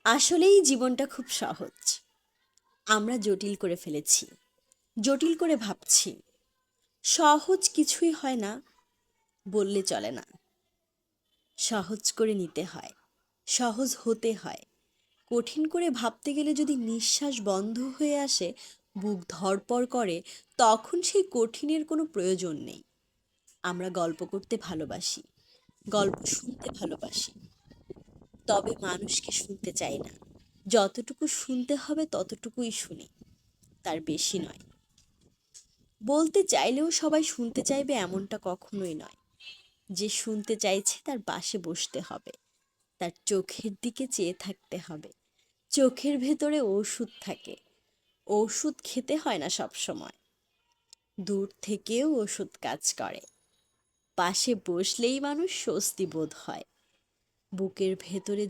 আসলেই জীবনটা খুব সহজ। আমরা জটিল করে ফেলেছি। জটিল করে ভাবছি। সহজ কিছুই হয় না বললে চলে না। সহজ করে নিতে হয়। সহজ হতে হয়। কঠিন করে ভাবতে গেলে যদি নিঃশ্বাস বন্ধ হয়ে আসে, বুক ধড়পড় করে, তখন সেই কঠিনের কোনো প্রয়োজন নেই। আমরা গল্প করতে ভালোবাসি। গল্প শুনতে ভালোবাসি। তবে মানুষকে শুনতে চাই না। যতটুকু শুনতে হবে ততটুকুই শুনি, তার বেশি নয়। বলতে চাইলেও সবাই শুনতে চাইবে এমনটা কখনোই নয়। যে শুনতে চাইছে তার পাশে বসতে হবে, তার চোখের দিকে চেয়ে থাকতে হবে। চোখের ভেতরে ওষুধ থাকে। ওষুধ খেতে হয় না সব সময়। দূর থেকেও ওষুধ কাজ করে। পাশে বসলেই মানুষ স্বস্তি বোধ হয়। বুকের ভেতরে